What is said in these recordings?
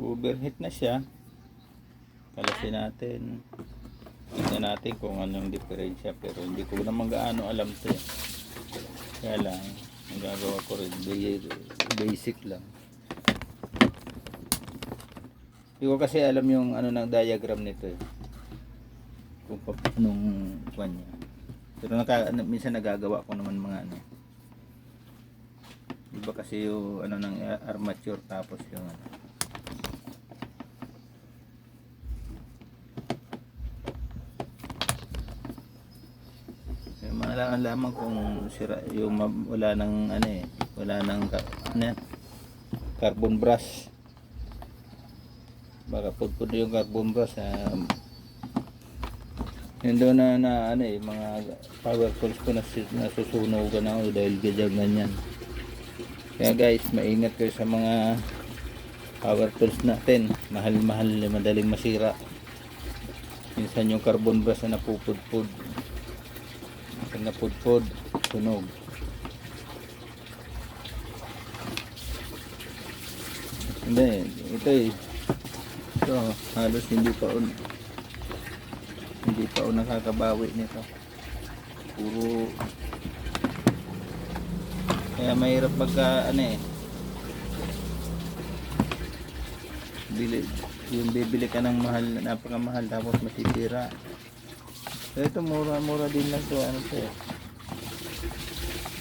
overheat na siya. Kalasin natin. Tignan natin kung anong diferensya, pero hindi ko naman gaano alam to. Kaya lang, ang gagawa ko rin basic lang. Hindi ko kasi alam yung ano ng diagram nito eh. Kung anong kwan niya. Pero minsan nagagawa ko naman mga ano. Iba kasi yung ano ng armature tapos yung ano. Malaman lamang kung sira yung wala nang ano eh, wala nang ano, carbon brush. Baka pudpud yung carbon brush yun doon na ano eh, mga power tools ko nasusunugan ako dahil ganyan. Kaya guys, maingat kayo sa mga power tools natin. Mahal-mahal, madaling masira. Minsan yung carbon brush na napupudpud. Pag napudpud, sunog. Hindi, ito eh. Ito, halos hindi pa nakakabawi nito. Puro. Kaya mahirap pagka ano eh. Bibili ka ng mahal, napakamahal tapos masisira. So ito mura din lang to, ano to eh.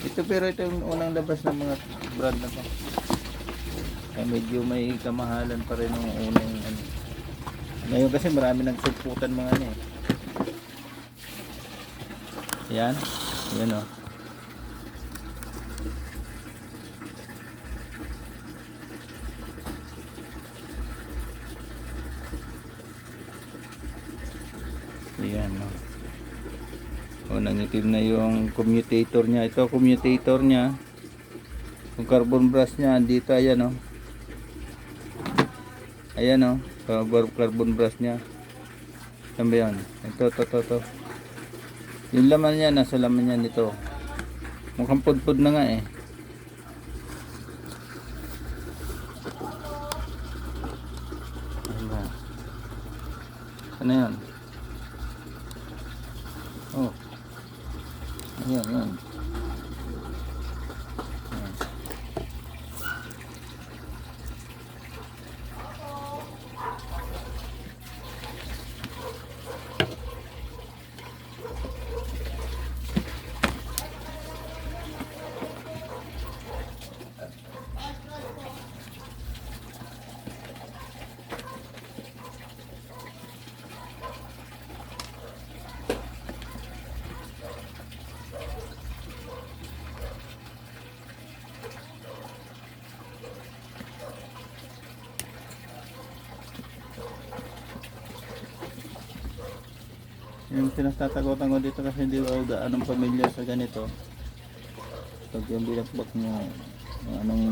Ito pero ito yung unang labas ng mga brand na to. Kaya medyo may kamahalan pa rin ng unang ano. Ngayon kasi marami nagsugputan mga ano eh. Yan. Yan o. Yan o. O, nangitim na yung commutator niya. Ito commutator niya. Yung carbon brush niya dito, ayan o. Ayan o. Carbon brush niya. Saan ba yan? Ito. Yung laman niya, nasa laman niya nito. Mukhang pudpud na nga eh. Ano yan? Oh. Ayan. Yung pinastatagotan ko dito kasi hindi ako gaanong pamilyar sa ganito. Pag yung binakbak nyo, anong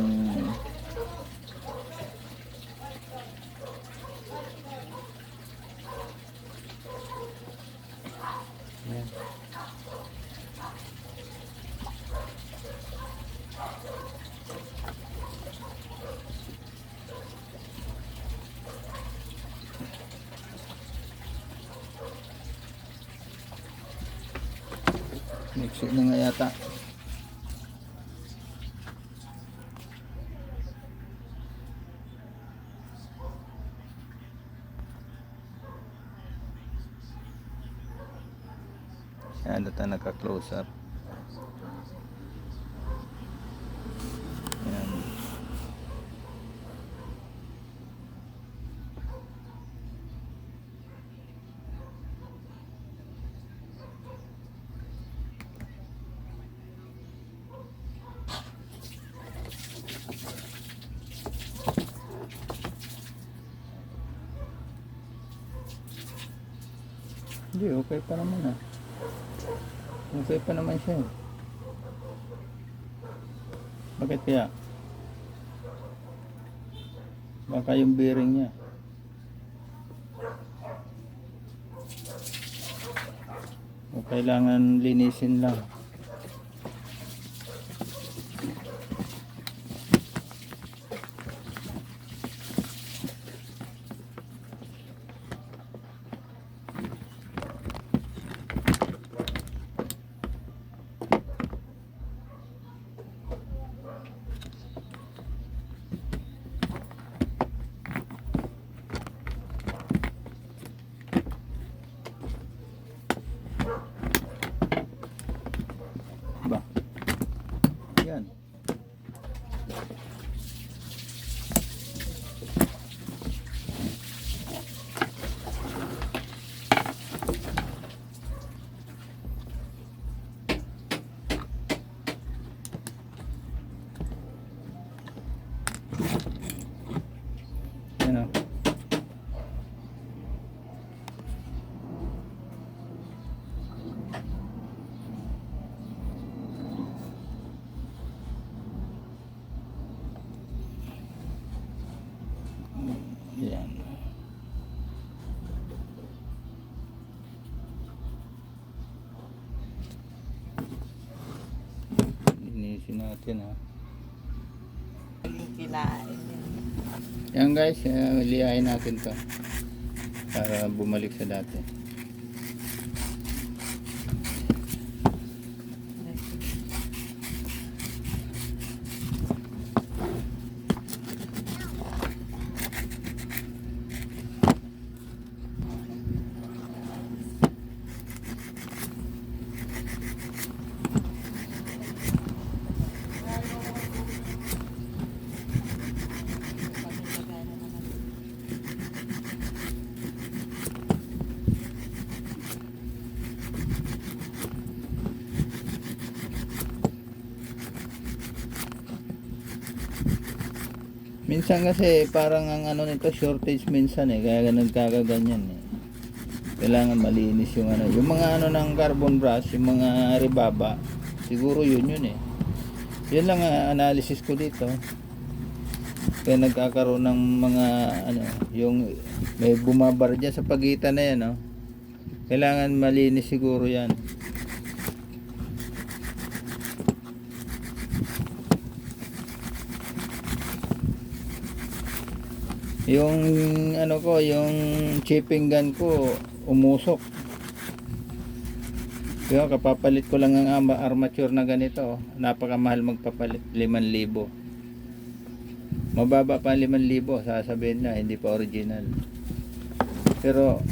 yan. Mixit na nga yata. Yan, dito naka-close up. Yan. Hindi, okay pa naman ah. Okay pa naman siya. Bakit kaya? Baka yung bearing niya. O kailangan linisin lang. Ano? Yan. Linisin natin ha. Kinain. Yan guys, liyain natin to para bumalik sa dati. Minsan kasi parang ang ano nito shortage minsan kaya nagkakaganyan Kailangan malinis yung ano, yung mga ano ng carbon brush, yung mga rebaba. Siguro yun Yun lang ang analysis ko dito. Kaya nagkakaroon ng mga ano, yung may bumabar dyan sa pagitan na yan, Kailangan malinis siguro yan. Yung ano ko, yung chipping gun ko umusok. Kaya kapapalit ko lang ang armature na ganito. Napakamahal magpapalit, 5,000. Mababa pa 5,000, sasabihin na hindi pa original. Pero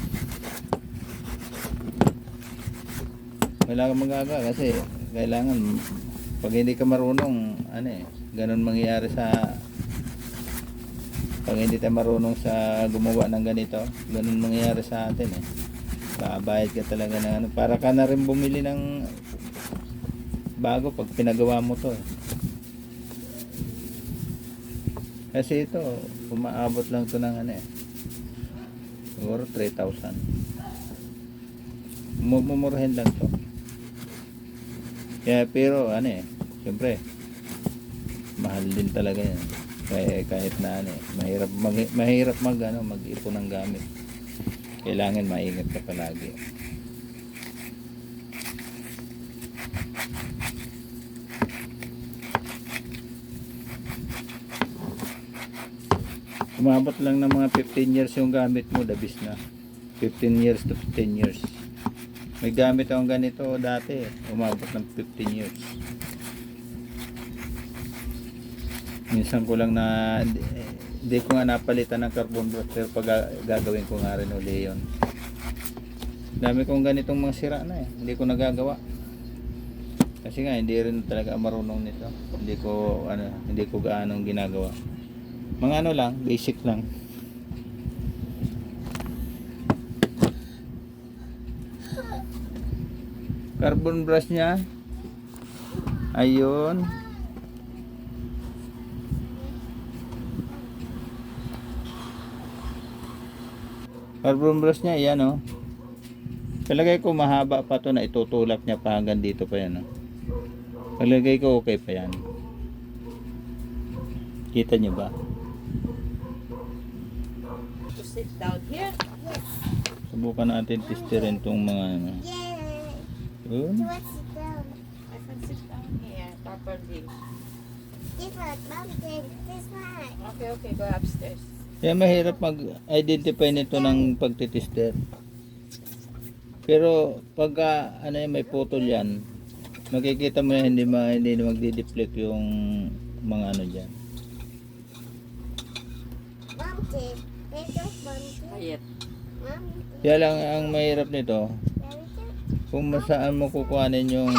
wala kang magagawa kasi kailangan pag hindi ka marunong ganun mangyayari sa pag hindi tayo marunong sa gumawa ng ganito, ganun mangyayari sa atin Babayad ka talaga ng ano, para ka na rin bumili ng bago pag pinagawa mo to Kasi ito, umaabot lang to ng siguro 3,000. Mumurahin lang to. Kaya pero siyempre mahal din talaga yan. Kahit na mahirap mag-ipon ng gamit. Kailangan maingat ka palagi. Umabot lang ng mga 15 years yung gamit mo, dabis na. 15 years to 15 years. May gamit akong ganito dati, umabot ng 15 years. Minsan ko lang hindi ko nga napalitan ng carbon brush, pero pag gagawin ko nga rin uli yun. Dami kong ganitong mga sira na hindi ko nagagawa. Kasi nga hindi rin talaga marunong nito. Hindi ko gaanong ginagawa. Mga lang, basic lang. Carbon brush niya. Ayun. Carbon brush niya, yan Palagay ko mahaba pa to na itutulak niya pa hanggang dito pa yan Palagay ko okay pa yan. Kita niyo ba? To sit down here? Subukan natin testerin tong mga Yun. I can sit down here properly. Okay, go upstairs. Kaya mahirap mag-identify nito ng pagtitester. Pero pagka may putol yan, makikita mo na hindi na magdi-deflect yung mga diyan. Hayat. Kaya lang ang mahirap nito, kung saan mo kukuhanin yung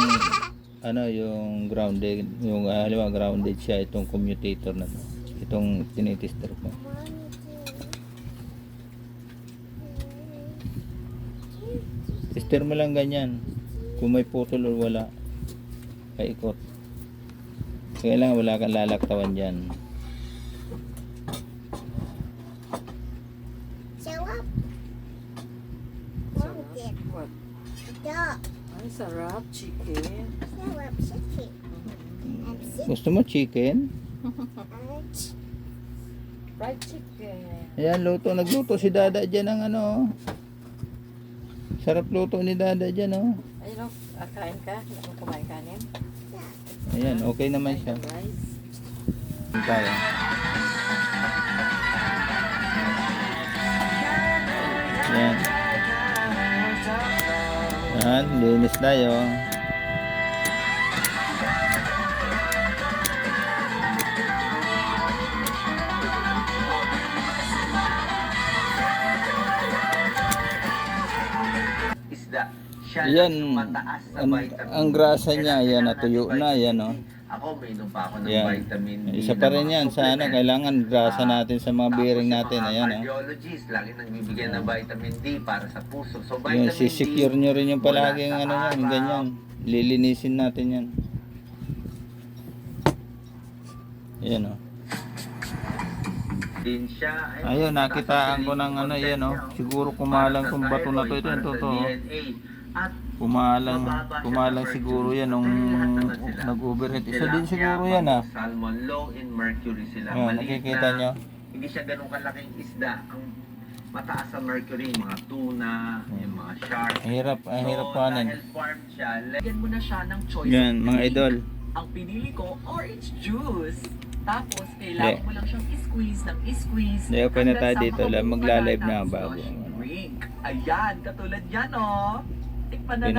ano yung grounded, yung halimbawa grounded siya itong commutator na to. Itong tinitester ko. Tester mo lang ganyan. Kung may putol o wala. Paikot. Kailangan wala kang lalaktawan dyan. Show up. Mountain. What? Dog. Ay, sarap. Chicken. Show up, chicken. And sit. Gusto mo chicken? Fried chicken. Ayan, luto. Nagluto si Dada dyan ng ano. Sarap luto ni Dada dyan, oh. Ayun o, kain ka? Hindi mo kumain kanin? Ayan, okay naman siya. Rice. Kaya. Ayan. Ayan, linis tayo. Isda. Siya Yan, lang yung mataas sa vitamin ang D. grasa niya, Kaya yan, kailangan natuyo natin na, yan, vitamin oh. D. Ako, minum pa ako ng Yan. vitamin D. Isa na pa rin mga yan sa ano, supplement. kailangan grasa natin sa mga bearing natin. Tapos Ayan, yung oh. mga cardiologist, lagi nagbibigyan ng vitamin D para sa puso. So, Yan, vitamin D, sisecure nyo rin yung palaging mula sa ano yan, araw, ganyan. Lilinisin natin yan. Ayan, oh. din siya. Ayun, nakitaan ko ng ano, yan, oh. Siguro kumalang tong bato na to. Ito, yung totoo. At Kumalang siguro yan nung nag-overheat. Isa din siguro yan, ah. Salmon, low in mercury sila. Ayan, Maliit nakikita na, nyo. Hindi siya ganun kalaking isda. Ang mataas sa mercury, mga tuna, yung mga shark. Ang hirap panin. Dahil farm siya, lagyan mo na siya ng choice. Yan, mga idol. Ang pinili ko, orange juice. Tapos, kailangan mo lang siyang i-squeeze ng i-squeeze. Hindi, open na tayo hanggang sa dito. makukuha Magla-live na ng bago. slush drink. Ayan, katulad yan, oh. Tikman na Pina-